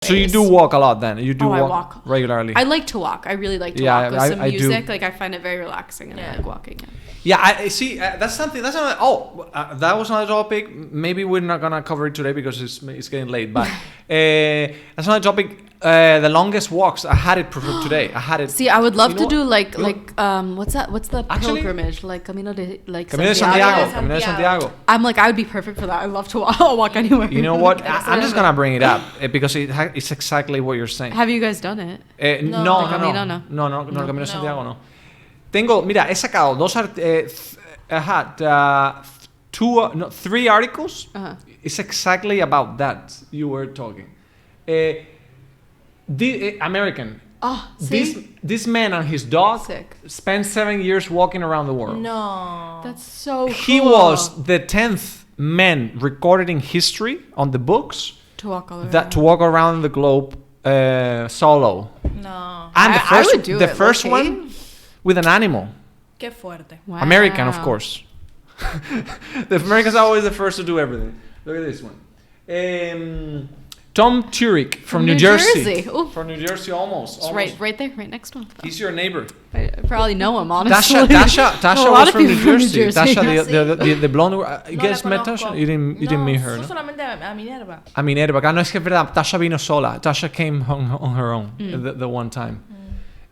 So you do walk a lot then? You do I walk walk regularly? I like to walk. I really like to walk with some music. Like I find it very relaxing, and I like walking. Yeah, I see. That's something. That's another. That was another topic. Maybe we're not gonna cover it today because it's getting late. But that's another topic. The longest walks. I had it today. I had it. See, I would love to do like what's that? What's the pilgrimage? Like Camino de Santiago. Camino de Santiago. I'm like, I would be perfect for that. I love to walk anywhere. You know what? I'm just gonna bring it up because it's exactly what you're saying. Have you guys done it? No, Camino de Santiago no. He sacado I had 3 articles. It's exactly about that you were talking. The American. This man and his dog spent 7 years walking around the world. No, that's so cool. He was the 10th man recorded in history on the books to walk around the globe solo. No, and I would do the first one with an animal. Qué fuerte. Wow. American, of course. The Americans are always the first to do everything. Look at this one. Tom Turek from New Jersey. From New Jersey, almost. Right there, right next to him. He's your neighbor. I probably know him, honestly. Tasha was from New Jersey. Tasha, the blonde. You guys met Tasha? You didn't meet her, no? Solamente a Minerva. A Minerva. No, es que es verdad. Tasha vino sola. Tasha came on her own the one time.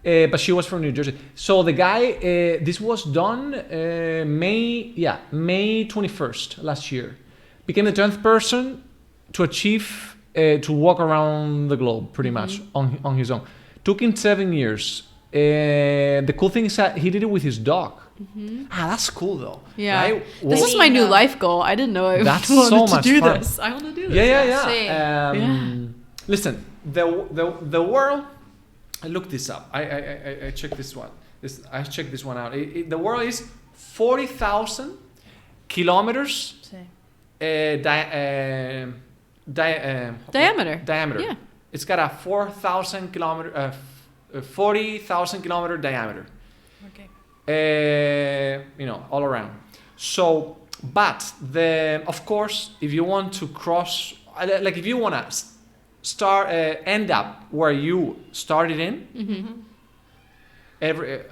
But she was from New Jersey. So the guy, this was done May 21st last year. Became the 10th person to achieve to walk around the globe pretty much on his own. Took him 7 years. The cool thing is that he did it with his dog. That's cool though. Yeah, right? This is my new life goal. I didn't know I that's wanted so to much do fun. this. I want to do this. Yeah. Listen, the world. I looked this up. I checked this one. I checked this one out. The world is 40,000 kilometers diameter. Yeah. It's got a 40,000 kilometer diameter. Okay. All around. So, but of course, if you want to cross, like if you want to end up where you started in,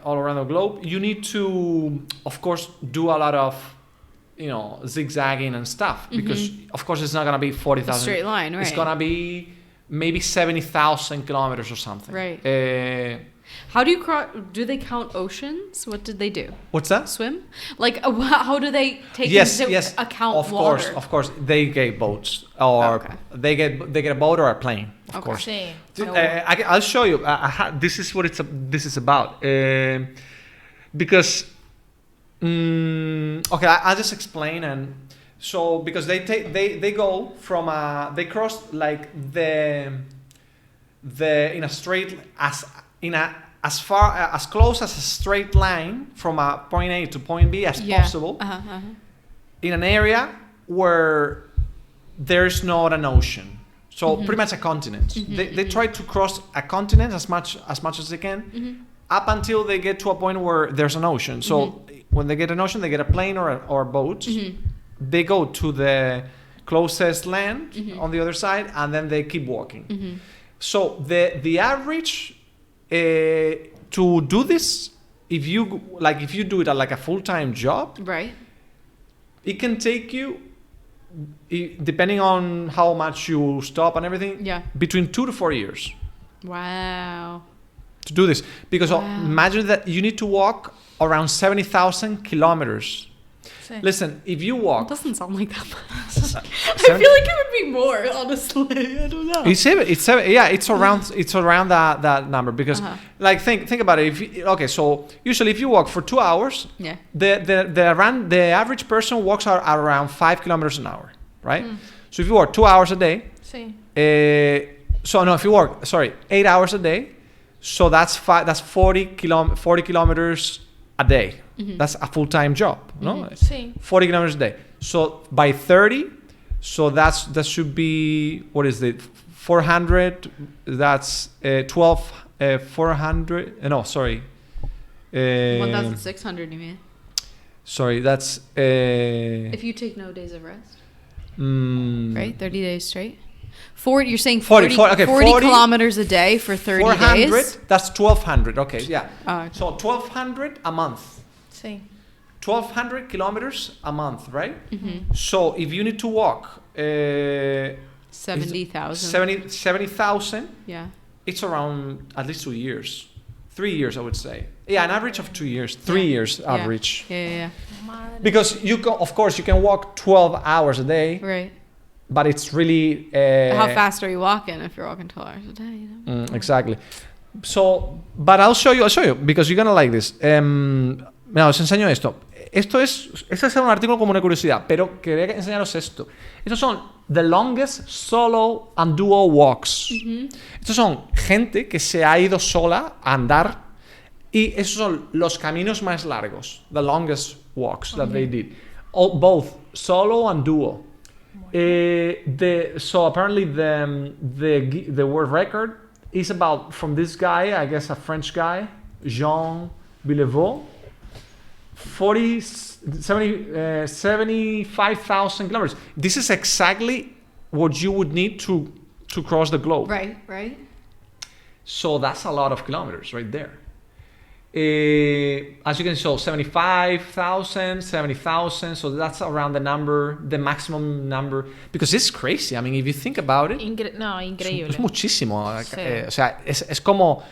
all around the globe, you need to, of course, do a lot of zigzagging and stuff, because of course it's not gonna be 40,000 straight line, right? It's gonna be maybe 70,000 kilometers or something, right? How do you do they count oceans? What did they do? What's that? Swim? Like how do they take into account of water? Of course they get boats, or they get a boat or a plane, of course. I'll show you. This is what this is about, because I'll just explain. And so because they go from they cross like in a straight as far as close as a straight line from a point A to point B as possible, in an area where there's not an ocean, so pretty much a continent. They try to cross a continent as much as they can, up until they get to a point where there's an ocean. So when they get an ocean, they get a plane or a boat. They go to the closest land on the other side, and then they keep walking. So the average to do this, if you do it at like a full-time job, right, it can take you, depending on how much you stop and everything, between 2 to 4 years. Wow. To do this, because imagine that you need to walk around 70,000 kilometers. Listen, if you walk, it doesn't sound like that much. I feel like it would be more, honestly. I don't know. It's around that number, because like think about it. So usually if you walk for 2 hours, the average person walks around 5 kilometers an hour, right? So if you work 2 hours a day, if you work 8 hours a day, so that's 40 kilometers a day. That's a full-time job, no? 40 kilometers a day. So by 30, so that should be, what is it? 400. That's 400. No, sorry. 1,600. You mean? Sorry, that's. If you take no days of rest, right? 30 days straight. 40, you're saying 40, 40, 40 kilometers a day for 30 400, days? that's 1,200. Okay, yeah. Okay. So 1,200 a month. Sí. 1,200 kilometers a month, right? So if you need to walk 70,000. 70,000, Yeah. it's around at least 2 years. 3 years, I would say. Yeah, an average of 2 years. 3 years average. Yeah. Madre. Because of course, you can walk 12 hours a day, Right. but it's really... How fast are you walking if you're walking 12 hours a day? You know? Exactly. So, but I'll show you, because you're gonna like this. Mira, os enseño esto. Este es un artículo como una curiosidad, pero quería enseñaros esto. Estos son the longest solo and duo walks. Estos son gente que se ha ido sola a andar y esos son los caminos más largos, the longest walks that they did. Both solo and duo. So apparently the world record is about from this guy, I guess a French guy, Jean Villevaux, 75,000 kilometers. This is exactly what you would need to cross the globe. Right. So that's a lot of kilometers right there. As you can see, 75,000, 70,000. So that's around the maximum number. Because it's crazy. I mean, if you think about it. Increíble. Es muchísimo. Sí. O sea, es como...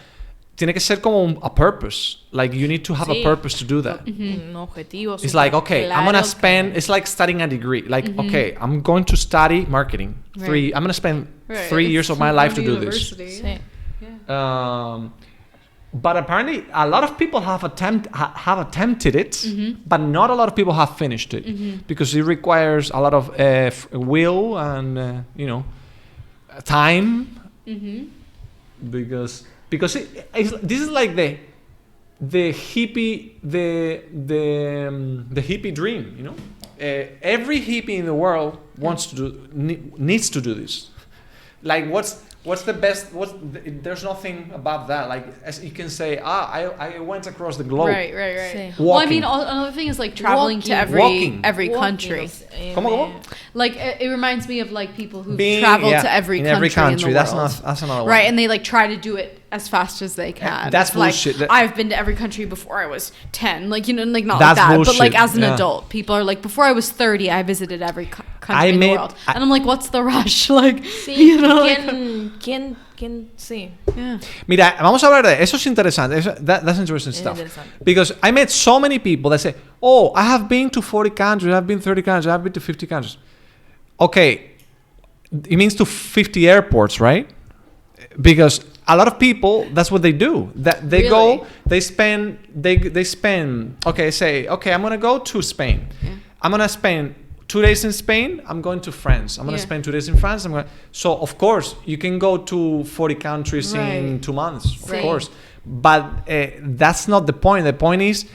Tiene que ser como a purpose. Like, you need to have a purpose to do that. Un objetivo. It's like, okay, I'm going to spend... que- It's like studying a degree. Like, okay, I'm going to study marketing. Right. I'm going to spend Right. 3 years of my life to do this. Sí. But apparently, a lot of people have attempted it, but not a lot of people have finished it because it requires a lot of will and time. Because this is like the hippie the hippie dream, you know. Every hippie in the world needs to do this. Like what's the best? There's nothing about that. Like, as you can say, I went across the globe. Right. Sí. Well, I Walking. mean, another thing is like traveling to Walking. every country. ¿Cómo? Like it reminds me of like people who Being- travel yeah, to every in country every country. in the That's world. that's another one. Right, and they like try to do it as fast as they can. That's It's like, bullshit. That- I've been to every country before I was 10. Like, you know, like not That's like that. bullshit, But like as an yeah. adult, people are like, before I was 30, I visited every country I in the made- world. And I'm like, what's the rush? Like, Sí. you know, like, ¿Quién? Sí. yeah. Mira, vamos a hablar de eso. Es interesante. That's interesting stuff. interesante. Because I met so many people that say, "Oh, I have been to 40 countries. I've been 30 countries. I've been to 50 countries." Okay, it means to 50 airports, right? Because a lot of people, that's what they do. That they Really? go, they spend. Okay, say, okay, I'm gonna go to Spain. Yeah. I'm gonna spend 2 days in Spain. I'm going to France. I'm gonna Yeah. spend 2 days in France. So of course you can go to 40 countries in Right. 2 months. Of Right. course, but that's not the point. The point is,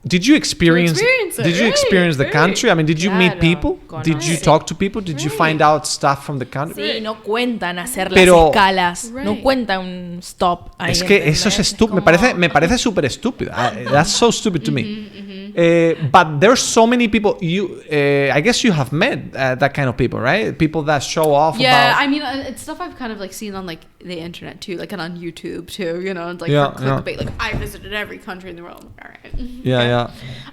did you experience? experience it, Did you right, experience the right. country? I mean, did you meet Claro, people? Did you conocer. talk to people? Did you find out stuff from the country? Sí, no cuentan hacer Pero- las escalas. No Right. cuenta un stop ahí. Es que eso es ¿entendés? estúpido. como- Me parece súper estúpido. That's so stupid to me. But there's so many people. I guess you have met that kind of people, right? People that show off. Yeah, about, I mean, it's stuff I've kind of like seen on like the internet too, like and on YouTube too. You know, it's like Yeah, for yeah. clickbait. Like I visited every country in the world. I'm like, all right. yeah.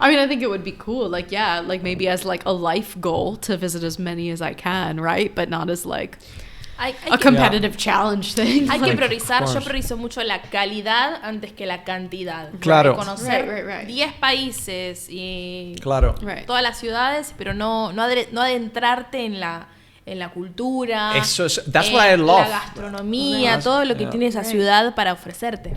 I mean, I think it would be cool. Like, yeah, like maybe as like a life goal to visit as many as I can, right? But not as like Hay a que- competitive challenge thing. Hay que Like, priorizar, of yo course. priorizo mucho la calidad antes que la cantidad. Claro. Conocer Right. 10 países y Claro. Right. todas las ciudades, pero no adentrarte en la cultura, Eso es. That's what I love. la gastronomía, Right. todo lo que Yeah. tiene esa ciudad para ofrecerte.